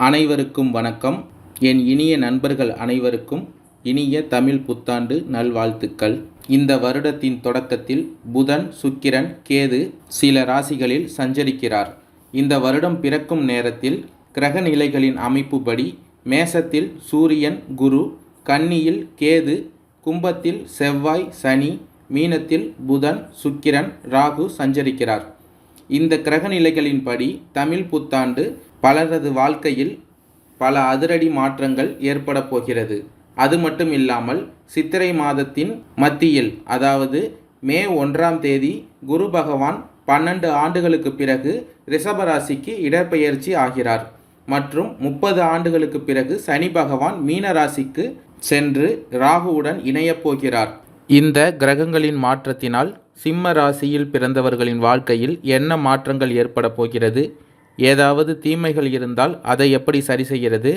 அனைவருக்கும் வணக்கம். என் இனிய நண்பர்கள் அனைவருக்கும் இனிய தமிழ் புத்தாண்டு நல்வாழ்த்துக்கள். இந்த வருடத்தின் தொடக்கத்தில் புதன், சுக்கிரன், கேது சில ராசிகளில் சஞ்சரிக்கிறார். இந்த வருடம் பிறக்கும் நேரத்தில் கிரக நிலைகளின் அமைப்புப்படி மேசத்தில் சூரியன், குரு, கன்னியில் கேது, கும்பத்தில் செவ்வாய், சனி, மீனத்தில் புதன், சுக்கிரன், ராகு சஞ்சரிக்கிறார். இந்த கிரக நிலைகளின்படி தமிழ் புத்தாண்டு பலரது வாழ்க்கையில் பல அதிரடி மாற்றங்கள் ஏற்பட போகிறது. அது மட்டும் இல்லாமல் சித்திரை மாதத்தின் மத்தியில், அதாவது மே 1ஆம் தேதி குரு பகவான் 12 ஆண்டுகளுக்கு பிறகு ரிஷபராசிக்கு இடப்பெயர்ச்சி ஆகிறார். மற்றும் 30 ஆண்டுகளுக்கு பிறகு சனி பகவான் மீன ராசிக்கு சென்று ராகுவுடன் இணையப் போகிறார். இந்த கிரகங்களின் மாற்றத்தினால் சிம்ம ராசியில் பிறந்தவர்களின் வாழ்க்கையில் என்ன மாற்றங்கள் ஏற்பட போகிறது, ஏதாவது தீமைகள் இருந்தால் அதை எப்படி சரி செய்கிறது,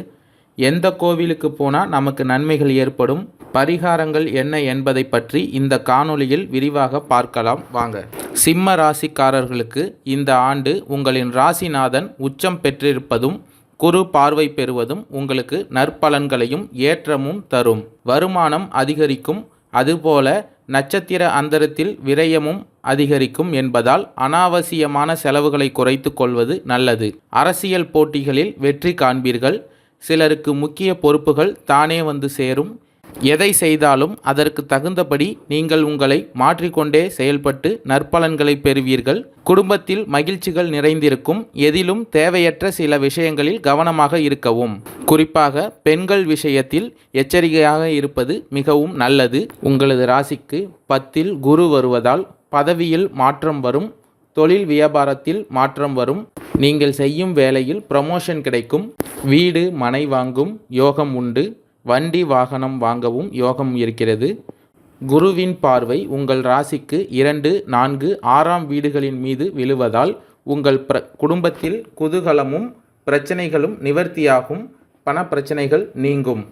எந்த கோவிலுக்கு போனால் நமக்கு நன்மைகள் ஏற்படும், பரிகாரங்கள் என்ன என்பதை பற்றி இந்த காணொளியில் விரிவாக பார்க்கலாம் வாங்க. சிம்ம ராசிக்காரர்களுக்கு இந்த ஆண்டு உங்களின் ராசிநாதன் உச்சம் பெற்றிருப்பதும் குரு பார்வை பெறுவதும் உங்களுக்கு நற்பலன்களையும் ஏற்றமும் தரும். வருமானம் அதிகரிக்கும். அதுபோல நட்சத்திர அந்தரத்தில் விரயமும் அதிகரிக்கும் என்பதால் அனாவசியமான செலவுகளை குறைத்து கொள்வது நல்லது. அரசியல் போட்டிகளில் வெற்றி காண்பீர்கள். சிலருக்கு முக்கிய பொறுப்புகள் தானே வந்து சேரும். எதை செய்தாலும் அதற்கு தகுந்தபடி நீங்கள் உங்களை மாற்றிக்கொண்டே செயல்பட்டு நற்பலன்களை பெறுவீர்கள். குடும்பத்தில் மகிழ்ச்சிகள் நிறைந்திருக்கும். எதிலும் தேவையற்ற சில விஷயங்களில் கவனமாக இருக்கவும். குறிப்பாக பெண்கள் விஷயத்தில் எச்சரிக்கையாக இருப்பது மிகவும் நல்லது. உங்களது ராசிக்கு 10இல் குரு வருவதால் பதவியில் மாற்றம் வரும். தொழில் வியாபாரத்தில் மாற்றம் வரும். நீங்கள் செய்யும் வேலையில் ப்ரமோஷன் கிடைக்கும். வீடு மனை வாங்கும் யோகம் உண்டு. வண்டி வாகனம் வாங்கவும் யோகம் இருக்கிறது. குருவின் பார்வை உங்கள் ராசிக்கு 2, 4, 6ஆம் வீடுகளின் மீது விழுவதால் உங்கள் குடும்பத்தில் குதூகலமும் பிரச்சனைகளும் நிவர்த்தியாகும். பண பிரச்சனைகள் நீங்கும்.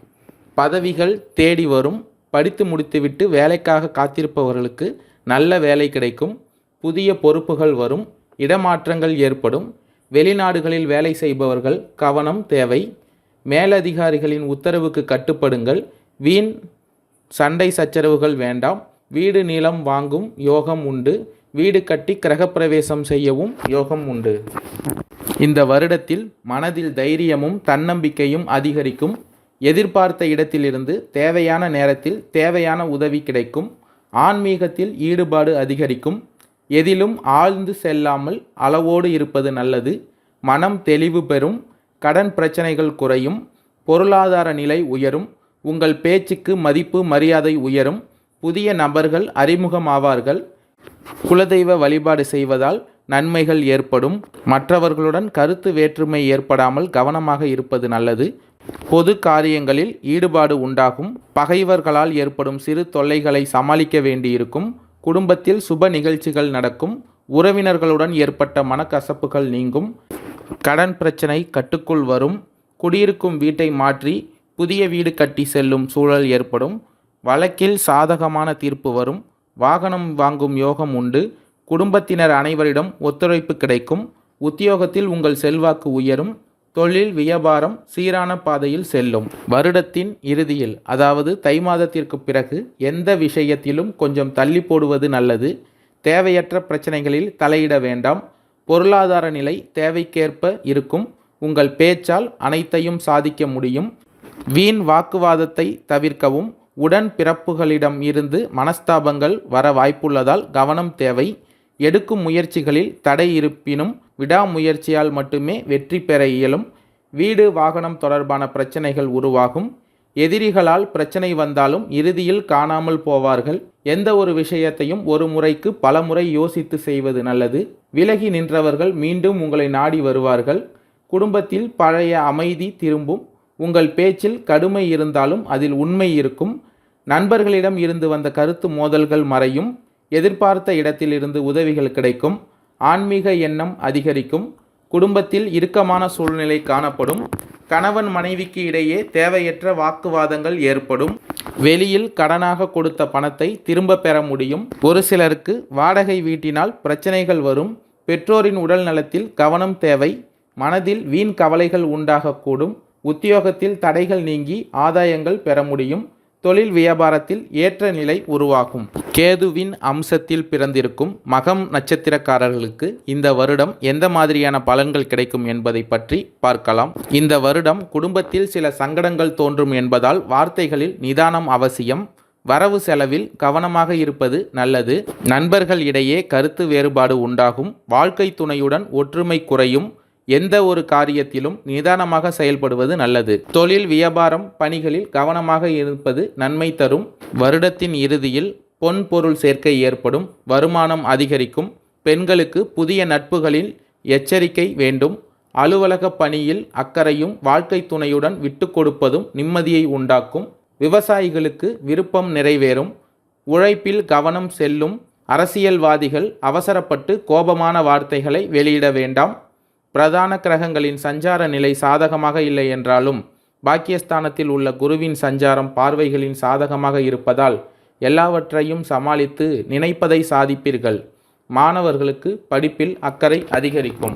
பதவிகள் தேடி வரும். படித்து முடித்துவிட்டு வேலைக்காக காத்திருப்பவர்களுக்கு நல்ல வேலை கிடைக்கும். புதிய பொறுப்புகள் வரும். இடமாற்றங்கள் ஏற்படும். வெளிநாடுகளில் வேலை செய்பவர்கள் கவனம் தேவை. மேலதிகாரிகளின் உத்தரவுக்கு கட்டுப்படுங்கள். வீண் சண்டை சச்சரவுகள் வேண்டாம். வீடு நிலம் வாங்கும் யோகம் உண்டு. வீடு கட்டி கிரகப்பிரவேசம் செய்யவும் யோகம் உண்டு. இந்த வருடத்தில் மனதில் தைரியமும் தன்னம்பிக்கையும் அதிகரிக்கும். எதிர்பார்த்த இடத்திலிருந்து தேவையான நேரத்தில் தேவையான உதவி கிடைக்கும். ஆன்மீகத்தில் ஈடுபாடு அதிகரிக்கும். எதிலும் ஆழ்ந்து செல்லாமல் அளவோடு இருப்பது நல்லது. மனம் தெளிவு பெறும். கடன் பிரச்சனைகள் குறையும். பொருளாதார நிலை உயரும். உங்கள் பேச்சுக்கு மதிப்பு மரியாதை உயரும். புதிய நபர்கள் அறிமுகமாவார்கள். குலதெய்வ வழிபாடு செய்வதால் நன்மைகள் ஏற்படும். மற்றவர்களுடன் கருத்து வேற்றுமை ஏற்படாமல் கவனமாக இருப்பது நல்லது. பொது காரியங்களில் ஈடுபாடு உண்டாகும். பகைவர்களால் ஏற்படும் சிறு தொல்லைகளை சமாளிக்க வேண்டியிருக்கும். குடும்பத்தில் சுப நிகழ்ச்சிகள் நடக்கும். உறவினர்களுடன் ஏற்பட்ட மனக்கசப்புகள் நீங்கும். கடன் பிரச்சனை கட்டுக்குள் வரும். குடியிருக்கும் வீட்டை மாற்றி புதிய வீடு கட்டி செல்லும் சூழல் ஏற்படும். வழக்கில் சாதகமான தீர்ப்பு வரும். வாகனம் வாங்கும் யோகம் உண்டு. குடும்பத்தினர் அனைவரிடம் ஒத்துழைப்பு கிடைக்கும். உத்தியோகத்தில் உங்கள் செல்வாக்கு உயரும். தொழில் வியாபாரம் சீரான பாதையில் செல்லும். வருடத்தின் இறுதியில், அதாவது தை மாதத்திற்கு பிறகு எந்த விஷயத்திலும் கொஞ்சம் தள்ளி போடுவது நல்லது. தேவையற்ற பிரச்சனைகளில் தலையிட வேண்டாம். பொருளாதார நிலை தேவைக்கேற்ப இருக்கும். உங்கள் பேச்சால் அனைத்தையும் சாதிக்க முடியும். வீண் வாக்குவாதத்தை தவிர்க்கவும். உடன் பிறப்புகளிடம் இருந்து மனஸ்தாபங்கள் வர வாய்ப்புள்ளதால் கவனம் தேவை. எடுக்கும் முயற்சிகளில் தடை இருப்பினும் விடாமுயற்சியால் மட்டுமே வெற்றி பெற இயலும். வீடு வாகனம் தொடர்பான பிரச்சனைகள் உருவாகும். எதிரிகளால் பிரச்சனை வந்தாலும் இறுதியில் காணாமல் போவார்கள். எந்த ஒரு விஷயத்தையும் ஒரு முறைக்கு பல முறை யோசித்து செய்வது நல்லது. விலகி நின்றவர்கள் மீண்டும் உங்களை நாடி வருவார்கள். குடும்பத்தில் பழைய அமைதி திரும்பும். உங்கள் பேச்சில் கடுமை இருந்தாலும் அதில் உண்மை இருக்கும். நண்பர்களிடம் இருந்து வந்த கருத்து மோதல்கள் மறையும். எதிர்பார்த்த இடத்திலிருந்து உதவிகள் கிடைக்கும். ஆன்மீக எண்ணம் அதிகரிக்கும். குடும்பத்தில் இறுக்கமான சூழ்நிலை காணப்படும். கணவன் மனைவிக்கு இடையே தேவையற்ற வாக்குவாதங்கள் ஏற்படும். வெளியில் கடனாக கொடுத்த பணத்தை திரும்ப பெற முடியும். ஒரு சிலருக்கு வாடகை வீட்டினால் பிரச்சனைகள் வரும். பெற்றோரின் உடல் நலத்தில் கவனம் தேவை. மனதில் வீண் கவலைகள் உண்டாகக்கூடும். உத்தியோகத்தில் தடைகள் நீங்கி ஆதாயங்கள் பெற முடியும். தொழில் வியாபாரத்தில் ஏற்ற நிலை உருவாகும். கேதுவின் அம்சத்தில் பிறந்திருக்கும் மகம் நட்சத்திரக்காரர்களுக்கு இந்த வருடம் எந்த மாதிரியான பலன்கள் கிடைக்கும் என்பதை பற்றி பார்க்கலாம். இந்த வருடம் குடும்பத்தில் சில சங்கடங்கள் தோன்றும் என்பதால் வார்த்தைகளில் நிதானம் அவசியம். வரவு செலவில் கவனமாக இருப்பது நல்லது. நண்பர்கள் இடையே கருத்து வேறுபாடு உண்டாகும். வாழ்க்கை துணையுடன் ஒற்றுமை குறையும். எந்த ஒரு காரியத்திலும் நிதானமாக செயல்படுவது நல்லது. தொழில் வியாபாரம் பணிகளில் கவனமாக இருப்பது நன்மை தரும். வருடத்தின் இறுதியில் பொன் பொருள் சேர்க்கை ஏற்படும். வருமானம் அதிகரிக்கும். பெண்களுக்கு புதிய நட்புகளில் எச்சரிக்கை வேண்டும். அலுவலக பணியில் அக்கறையும் வாழ்க்கை துணையுடன் விட்டு கொடுப்பதும் நிம்மதியை உண்டாக்கும். விவசாயிகளுக்கு விருப்பம் நிறைவேறும். உழைப்பில் கவனம் செல்லும். அரசியல்வாதிகள் அவசரப்பட்டு கோபமான வார்த்தைகளை வெளியிட வேண்டாம். பிரதான கிரகங்களின் சஞ்சார நிலை சாதகமாக இல்லை என்றாலும் பாக்கியஸ்தானத்தில் உள்ள குருவின் சஞ்சாரம் பார்வைகளின் சாதகமாக இருப்பதால் எல்லாவற்றையும் சமாளித்து நினைப்பதை சாதிப்பீர்கள். மாணவர்களுக்கு படிப்பில் அக்கறை அதிகரிக்கும்.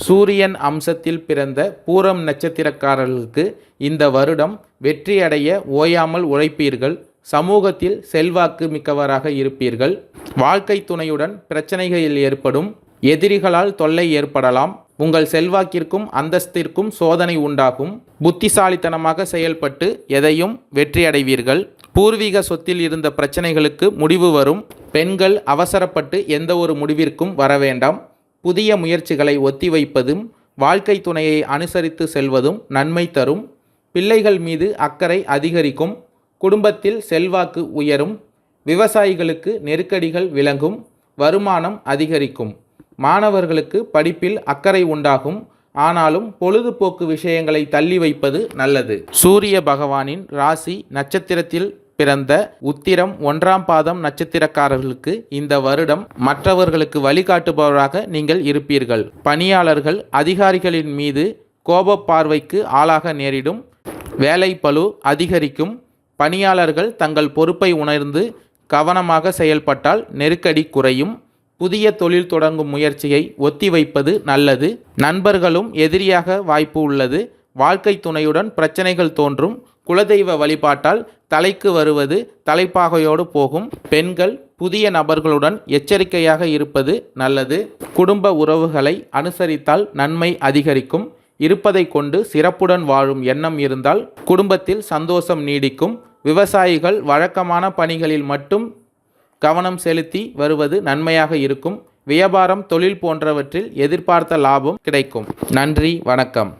சூரியன் அம்சத்தில் பிறந்த பூரம் நட்சத்திரக்காரர்களுக்கு இந்த வருடம் வெற்றியடைய ஓயாமல் உழைப்பீர்கள். சமூகத்தில் செல்வாக்கு மிக்கவராக இருப்பீர்கள். வாழ்க்கை துணையுடன் பிரச்சனைகளில் ஏற்படும். எதிரிகளால் தொல்லை ஏற்படலாம். உங்கள் செல்வாக்கிற்கும் அந்தஸ்திற்கும் சோதனை உண்டாகும். புத்திசாலித்தனமாக செயல்பட்டு எதையும் வெற்றியடைவீர்கள். பூர்வீக சொத்தில் இருந்த பிரச்சனைகளுக்கு முடிவு வரும். பெண்கள் அவசரப்பட்டு எந்த ஒரு முடிவிற்கும் வர வேண்டாம். புதிய முயற்சிகளை ஒத்திவைப்பதும் வாழ்க்கை துணையை அனுசரித்து செல்வதும் நன்மை தரும். பிள்ளைகள் மீது அக்கறை அதிகரிக்கும். குடும்பத்தில் செல்வாக்கு உயரும். விவசாயிகளுக்கு நெருக்கடிகள் விலகும். வருமானம் அதிகரிக்கும். மாணவர்களுக்கு படிப்பில் அக்கறை உண்டாகும். ஆனாலும் பொழுதுபோக்கு விஷயங்களை தள்ளி வைப்பது நல்லது. சூரிய பகவானின் ராசி நட்சத்திரத்தில் பிறந்த உத்திரம் 1ஆம் பாதம் நட்சத்திரக்காரர்களுக்கு இந்த வருடம் மற்றவர்களுக்கு வழிகாட்டுபவராக நீங்கள் இருப்பீர்கள். பணியாளர்கள் அதிகாரிகளின் மீது கோப பார்வைக்கு ஆளாக நேரிடும். வேலை பளு அதிகரிக்கும். பணியாளர்கள் தங்கள் பொறுப்பை உணர்ந்து கவனமாக செயல்பட்டால் நெருக்கடி குறையும். புதிய தொழில் தொடங்கும் முயற்சியை ஒத்திவைப்பது நல்லது. நண்பர்களும் எதிரியாக வாய்ப்பு உள்ளது. வாழ்க்கை துணையுடன் பிரச்சனைகள் தோன்றும். குலதெய்வ வழிபாட்டால் தலைக்கு வருவது தலைப்பாகையோடு போகும். பெண்கள் புதிய நபர்களுடன் எச்சரிக்கையாக இருப்பது நல்லது. குடும்ப உறவுகளை அனுசரித்தால் நன்மை அதிகரிக்கும். இருப்பதை கொண்டு சிறப்புடன் வாழும் எண்ணம் இருந்தால் குடும்பத்தில் சந்தோஷம் நீடிக்கும். விவசாயிகள் வழக்கமான பணிகளில் மட்டும் கவனம் செலுத்தி வருவது நன்மையாக இருக்கும். வியாபாரம் தொழில் போன்றவற்றில் எதிர்பார்த்த லாபம் கிடைக்கும். நன்றி, வணக்கம்.